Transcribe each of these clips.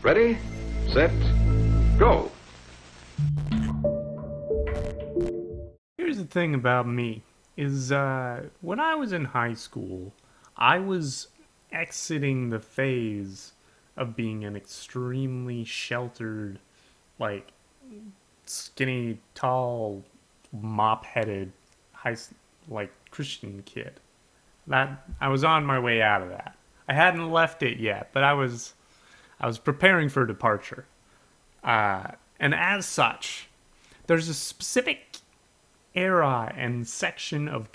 Ready, set, go. Here's the thing about me is when I was in high school, I was exiting the phase of being an extremely sheltered, like skinny, tall, mop-headed, high like Christian kid. That I was on my way out of that. I hadn't left it yet, but I was preparing for departure. And as such, there's a specific era and section of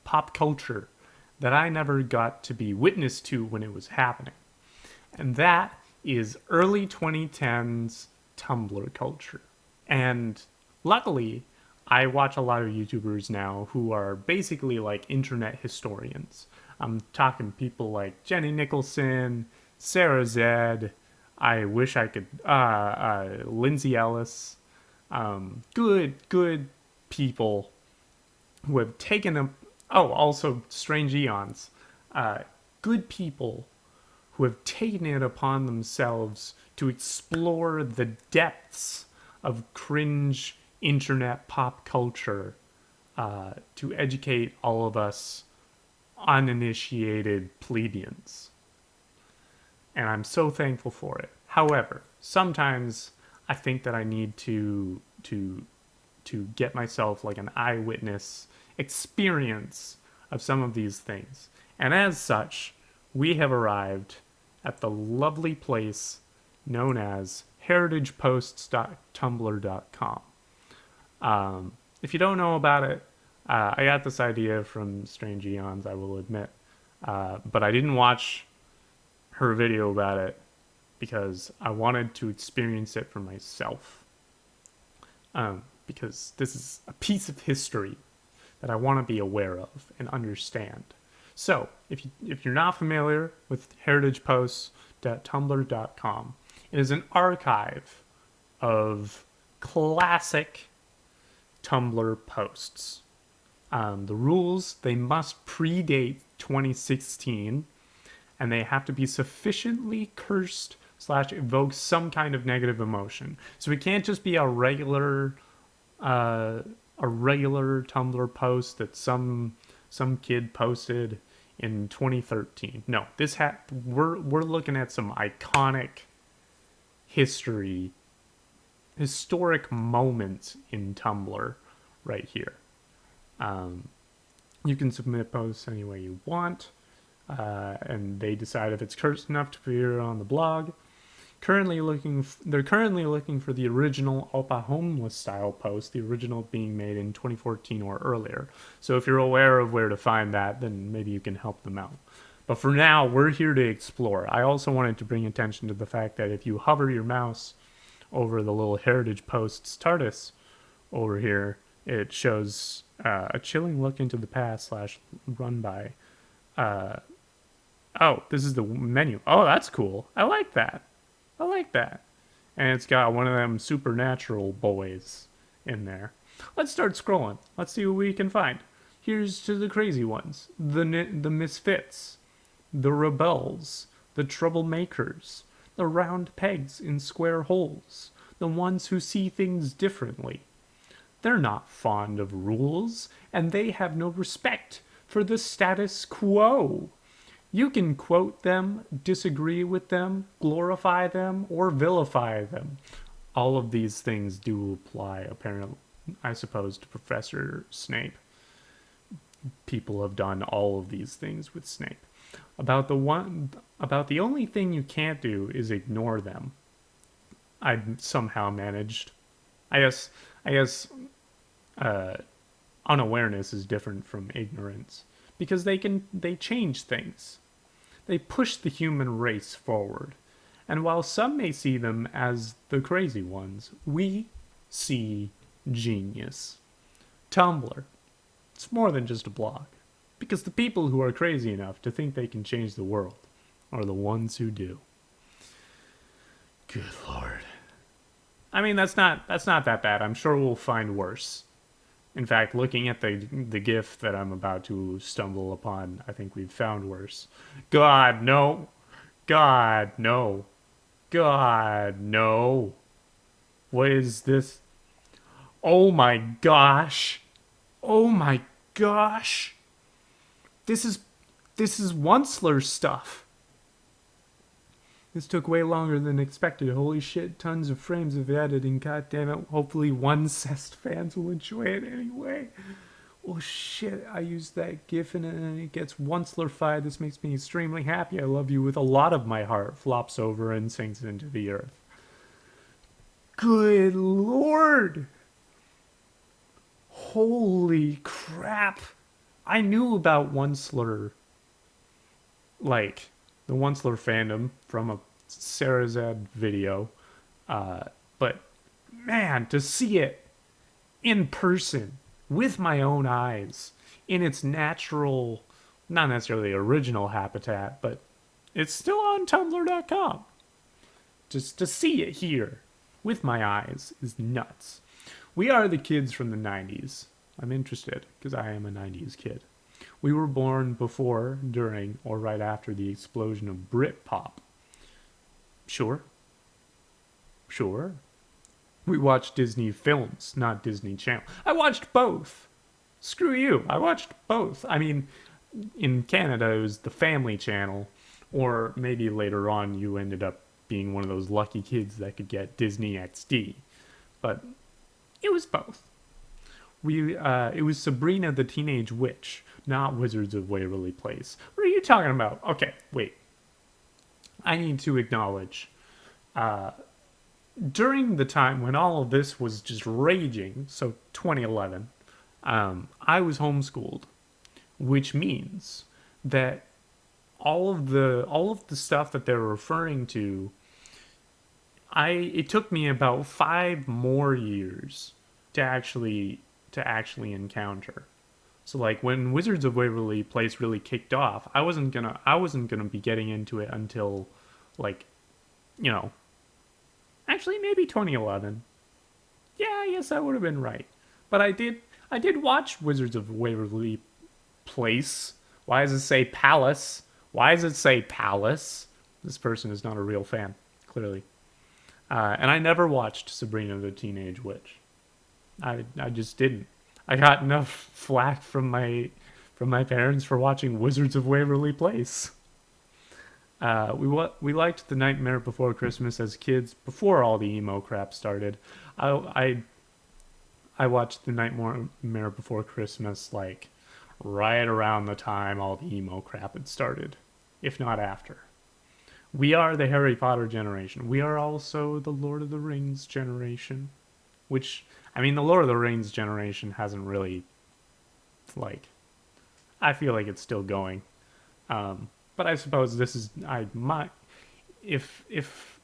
pop culture that I never got to be witness to when it was happening. And that is early 2010s Tumblr culture. And luckily, I watch a lot of YouTubers now who are basically like internet historians. I'm talking people like Jenny Nicholson, Sarah Zed, I wish I could, Lindsay Ellis, good people who have taken a, oh, also Strange Eons, good people who have taken it upon themselves to explore the depths of cringe internet pop culture to educate all of us uninitiated plebeians. And I'm so thankful for it. However, sometimes I think that I need to get myself like an eyewitness experience of some of these things. And as such, we have arrived at the lovely place known as heritageposts.tumblr.com. If you don't know about it, I got this idea from Strange Eons, I will admit. But I didn't watch her video about it because I wanted to experience it for myself. Because this is a piece of history that I want to be aware of and understand. So, if you're not familiar with heritageposts.tumblr.com, it is an archive of classic Tumblr posts. The rules, they must predate 2016, and they have to be sufficiently cursed / evoke some kind of negative emotion. So it can't just be a regular Tumblr post that some kid posted in 2013. No, we're looking at some iconic historic moments in Tumblr right here. You can submit posts any way you want, and they decide if it's cursed enough to appear on the blog. They're currently looking for the original Opa Homeless style post, the original being made in 2014 or earlier. So if you're aware of where to find that, then maybe you can help them out. But for now, we're here to explore. I also wanted to bring attention to the fact that if you hover your mouse over the little Heritage Posts TARDIS over here, it shows a chilling look into the past / run by. Oh, this is the menu. Oh, that's cool. I like that. And it's got one of them supernatural boys in there. Let's start scrolling. Let's see what we can find. Here's to the crazy ones. The misfits. The rebels. The troublemakers. The round pegs in square holes. The ones who see things differently. They're not fond of rules, and they have no respect for the status quo. You can quote them, disagree with them, glorify them, or vilify them. All of these things do apply, apparently, I suppose, to Professor Snape. People have done all of these things with Snape. About the only thing you can't do is ignore them. I somehow managed. I guess unawareness is different from ignorance because they change things. They push the human race forward. And while some may see them as the crazy ones, we see genius. Tumblr. It's more than just a blog. Because the people who are crazy enough to think they can change the world are the ones who do. Good Lord. I mean, that's not that bad. I'm sure we'll find worse. In fact, looking at the GIF that I'm about to stumble upon, I think we've found worse. God, no. God, no. God, no. What is this? Oh my gosh. Oh my gosh. This is Onceler stuff. This took way longer than expected. Holy shit, tons of frames of editing. God damn it. Hopefully one Cest fans will enjoy it anyway. Oh shit, I used that gif and it gets Onceler-fied. This makes me extremely happy. I love you with a lot of my heart. Flops over and sinks into the earth. Good lord. Holy crap. I knew about Onceler, like, the Onceler fandom from a Sarazad video. But, man, to see it in person, with my own eyes, in its natural, not necessarily original habitat, but it's still on Tumblr.com. Just to see it here, with my eyes, is nuts. We are the kids from the 90s. I'm interested, because I am a 90s kid. We were born before, during, or right after the explosion of Britpop. Sure. Sure. We watched Disney films, not Disney Channel. I watched both. Screw you. I watched both. I mean, in Canada, it was the Family Channel, or maybe later on you ended up being one of those lucky kids that could get Disney XD. But it was both. It was Sabrina the Teenage Witch, not Wizards of Waverly Place. What are you talking about? Okay, wait. I need to acknowledge, during the time when all of this was just raging, so 2011, I was homeschooled, which means that all of the stuff that they're referring to, it took me about 5 more years to actually encounter. So like when Wizards of Waverly Place really kicked off, I wasn't gonna be getting into it until, like, you know, actually maybe 2011. Yeah, I guess that would have been right. But I did watch Wizards of Waverly Place. Why does it say Palace? Why does it say Palace? This person is not a real fan, clearly. And I never watched Sabrina the Teenage Witch. I just didn't. I got enough flack from my parents for watching Wizards of Waverly Place. We liked The Nightmare Before Christmas as kids before all the emo crap started. I watched The Nightmare Before Christmas like right around the time all the emo crap had started, if not after. We are the Harry Potter generation. We are also the Lord of the Rings generation. Which, I mean, the Lord of the Rings generation hasn't really, like, I feel like it's still going. But I suppose this is, if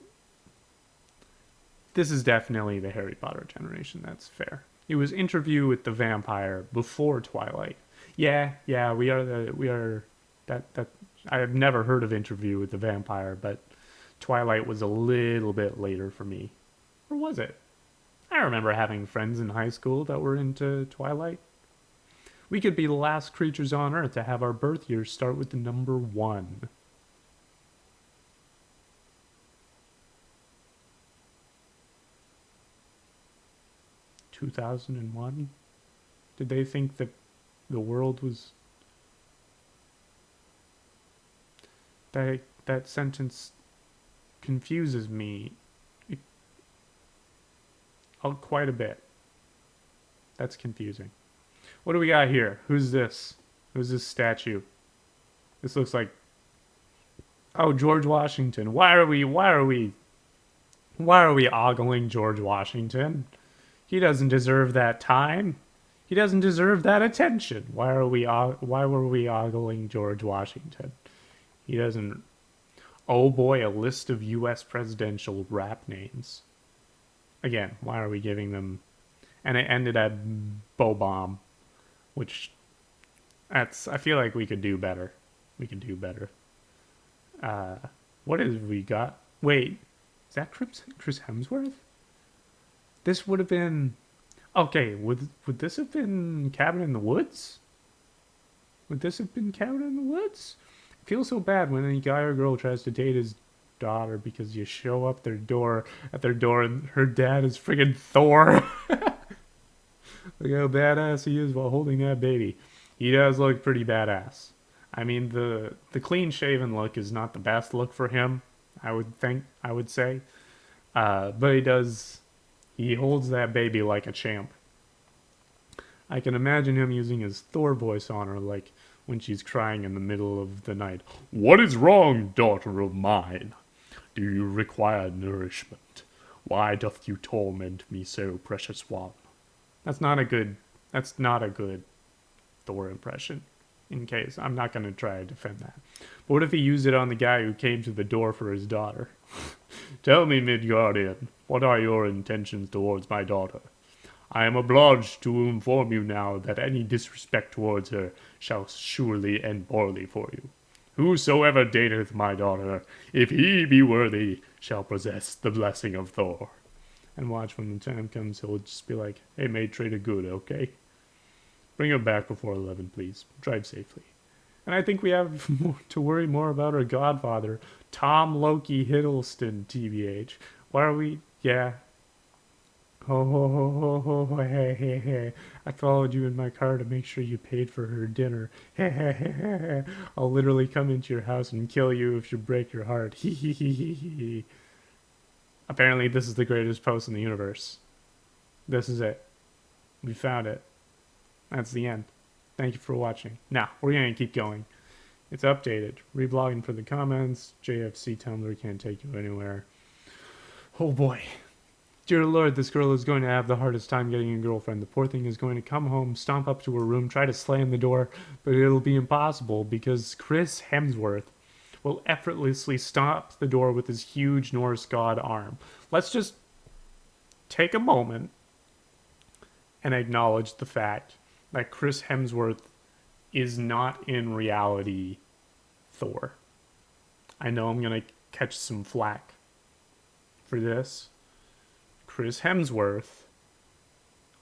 this is definitely the Harry Potter generation, that's fair. It was Interview with the Vampire before Twilight. Yeah, we are, that, I have never heard of Interview with the Vampire, but Twilight was a little bit later for me. Or was it? I remember having friends in high school that were into Twilight. We could be the last creatures on Earth to have our birth year start with the number 1. (2001) Did they think that the world was... That sentence confuses me quite a bit. That's confusing. What do we got here? Who's this? Who's this statue? This looks like... Oh, George Washington. Why are we ogling George Washington? He doesn't deserve that time. He doesn't deserve that attention. Why were we ogling George Washington? He doesn't... Oh boy, a list of U.S. presidential rap names. Again, why are we giving them... And it ended at Bobom, which... I feel like we could do better. We could do better. What have we got? Wait, is that Chris Hemsworth? This would have been... Okay, would this have been Cabin in the Woods? Would this have been Cabin in the Woods? I feel so bad when any guy or girl tries to date his daughter because you show up at their door and her dad is friggin' Thor. Look how badass he is while holding that baby. He does look pretty badass. I mean, the clean shaven look is not the best look for him, I would say. But he holds that baby like a champ. I can imagine him using his Thor voice on her, like when she's crying in the middle of the night. What is wrong, daughter of mine? Do you require nourishment? Why doth you torment me so, precious one? That's not a good Thor impression. In case I'm not going to try to defend that. But what if he used it on the guy who came to the door for his daughter? Tell me, Midgardian, what are your intentions towards my daughter? I am obliged to inform you now that any disrespect towards her shall surely end poorly for you. Whosoever dateth my daughter, if he be worthy, shall possess the blessing of Thor. And watch, when the time comes, he'll just be like, hey, mate, trade a good, okay? Bring her back before 11, please. Drive safely. And I think we have to worry more about our godfather, Tom Loki Hiddleston, TBH. Why are we... Yeah. Ho, ho, ho, ho, ho, hey, hey, hey. I followed you in my car to make sure you paid for her dinner. Hey, hey, hey, hey. I'll literally come into your house and kill you if you break your heart. Hee, hee, hee, hee, hee. Apparently, this is the greatest post in the universe. This is it. We found it. That's the end. Thank you for watching. Now, we're going to keep going. It's updated. Reblogging for the comments. JFC Tumblr can't take you anywhere. Oh boy. Dear Lord, this girl is going to have the hardest time getting a girlfriend. The poor thing is going to come home, stomp up to her room, try to slam the door, but it'll be impossible because Chris Hemsworth will effortlessly stop the door with his huge Norse god arm. Let's just take a moment and acknowledge the fact that Chris Hemsworth is not in reality Thor. I know I'm going to catch some flack for this. Chris Hemsworth,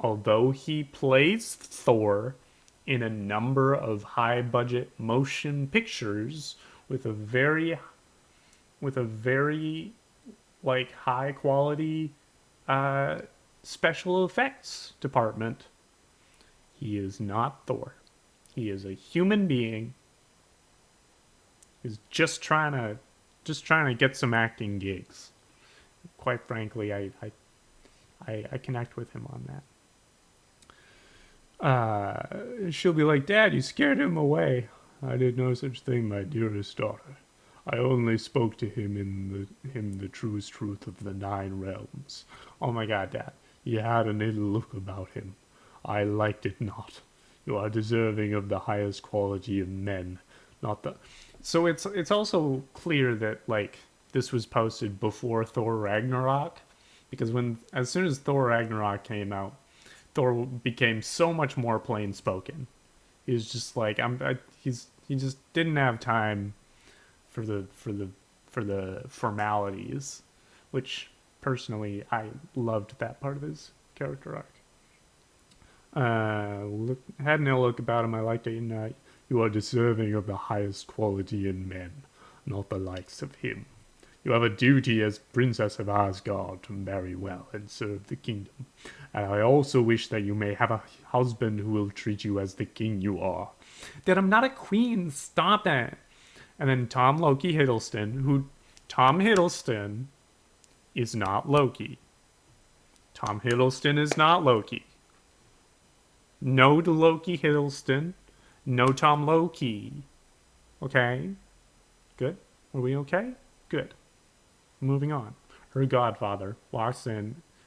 although he plays Thor in a number of high-budget motion pictures with a very like high-quality special effects department, he is not Thor. He is a human being who's just trying to get some acting gigs. Quite frankly, I connect with him on that. She'll be like, Dad, you scared him away. I did no such thing, my dearest daughter. I only spoke to him in the truest truth of the 9 realms. Oh my God, Dad, he had an ill look about him. I liked it not. You are deserving of the highest quality of men, not the... So it's also clear that, like, this was posted before Thor Ragnarok, because as soon as Thor Ragnarok came out, Thor became so much more plain spoken. He was just like, he just didn't have time for the formalities, which personally I loved that part of his character arc. Had an ill look about him. I liked it. You are deserving of the highest quality in men, not the likes of him. You have a duty as Princess of Asgard to marry well and serve the kingdom. And I also wish that you may have a husband who will treat you as the king you are. That I'm not a queen. Stop that. And then Tom Hiddleston is not Loki. Tom Hiddleston is not Loki. No to Loki Hiddleston. No Tom Loki. Okay? Good? Are we okay? Good. Moving on. Her godfather walks in,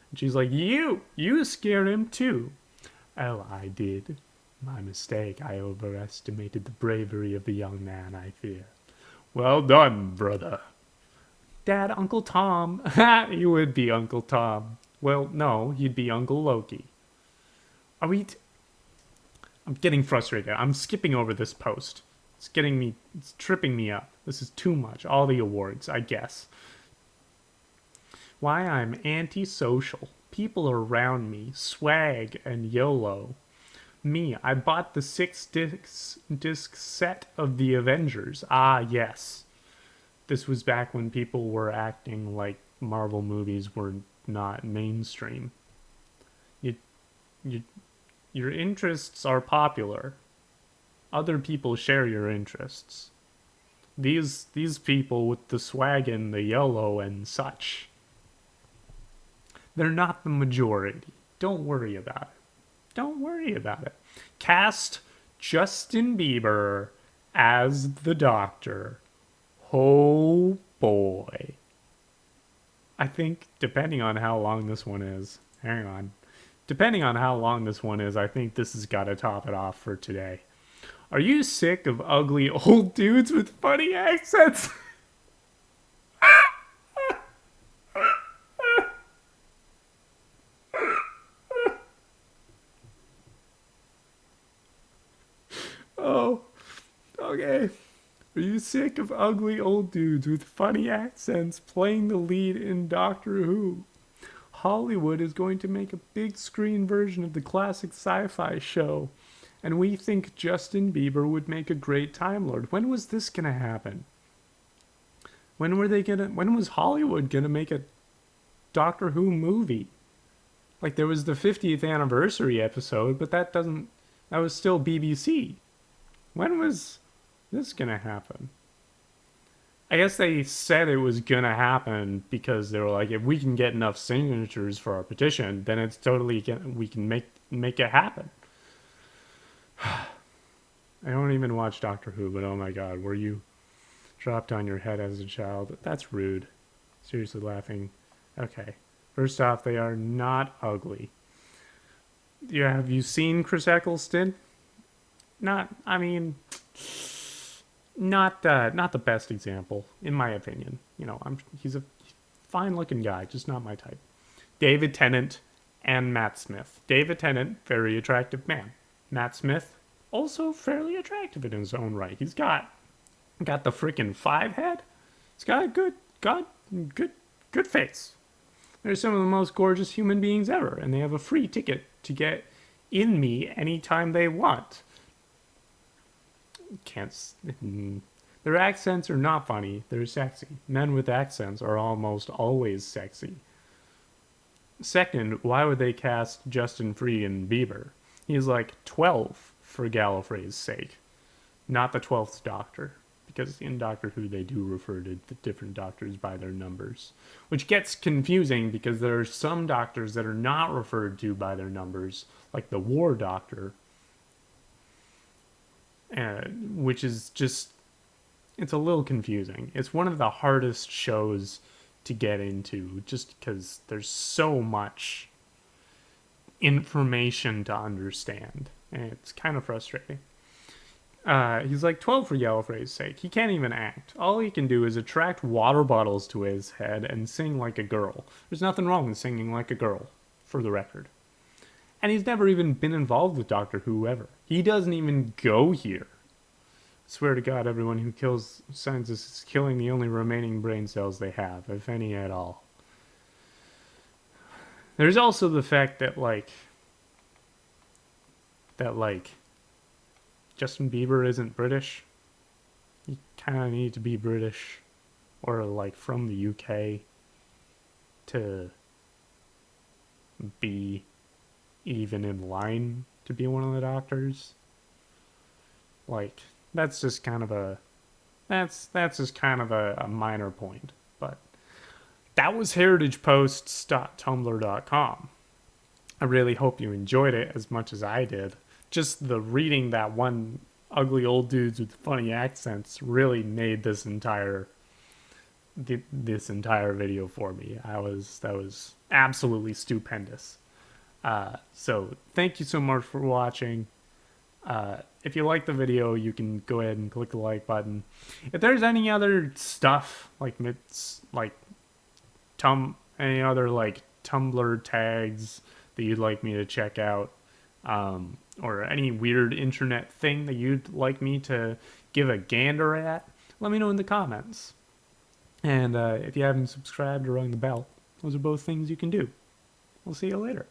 and she's like, You scared him too. Oh, I did. My mistake. I overestimated the bravery of the young man, I fear. Well done, brother. Dad, Uncle Tom. You would be Uncle Tom. Well, no, you'd be Uncle Loki. Are we... I'm getting frustrated. I'm skipping over this post. It's tripping me up. This is too much. All the awards, I guess. Why I'm antisocial. People around me, swag and YOLO. Me, I bought the 6-disc set of the Avengers. Ah, yes. This was back when people were acting like Marvel movies were not mainstream. You, you, your interests are popular. Other people share your interests. These people with the swag and the yellow and such, they're not the majority. Don't worry about it. Don't worry about it. Cast Justin Bieber as the Doctor. Oh boy. I think, depending on how long this one is, hang on. Depending on how long this one is, I think this has got to top it off for today. Are you sick of ugly old dudes with funny accents? Oh, okay. Are you sick of ugly old dudes with funny accents playing the lead in Doctor Who? Hollywood is going to make a big screen version of the classic sci-fi show, and we think Justin Bieber would make a great Time Lord. When was this gonna happen? When was Hollywood gonna make a Doctor Who movie? Like, there was the 50th anniversary episode, but that was still BBC. When was this gonna happen? I guess they said it was gonna happen because they were like, if we can get enough signatures for our petition, then it's totally we can make it happen. I don't even watch Doctor Who, but oh my god, were you dropped on your head as a child? That's rude. Seriously laughing. Okay. First off, they are not ugly. Yeah, have you seen Chris Eccleston? Not the best example, in my opinion. You know, he's a fine-looking guy, just not my type. David Tennant and Matt Smith. David Tennant, very attractive man. Matt Smith, also fairly attractive in his own right. He's got the freaking 5 head. He's got a good face. They're some of the most gorgeous human beings ever, and they have a free ticket to get in me anytime they want. Their accents are not funny, they're sexy. Men with accents are almost always sexy. Second, why would they cast Justin freaking Bieber? He's like 12, for Gallifrey's sake. Not the 12th Doctor. Because in Doctor Who they do refer to the different doctors by their numbers. Which gets confusing because there are some doctors that are not referred to by their numbers, like the War Doctor. Which is just, it's a little confusing. It's one of the hardest shows to get into just because there's so much information to understand, and it's kind of frustrating. He's like 12 for Gallifrey's sake. He can't even act. All he can do is attract water bottles to his head and sing like a girl. There's nothing wrong with singing like a girl, for the record. And he's never even been involved with Doctor Who ever. He doesn't even go here. I swear to God, everyone who kills scientists is killing the only remaining brain cells they have, if any at all. There's also the fact that, Justin Bieber isn't British. You kind of need to be British or, from the UK to be even in line to be one of the doctors. That's just kind of a minor point. But that was heritageposts.tumblr.com. I really hope you enjoyed it as much as I did. Just the reading that one ugly old dudes with funny accents really made this entire video for me. That was absolutely stupendous. So thank you so much for watching. If you like the video, you can go ahead and click the like button. If there's any other stuff any other Tumblr tags that you'd like me to check out, or any weird internet thing that you'd like me to give a gander at, let me know in the comments. And if you haven't subscribed or rung the bell, those are both things you can do. We'll see you later.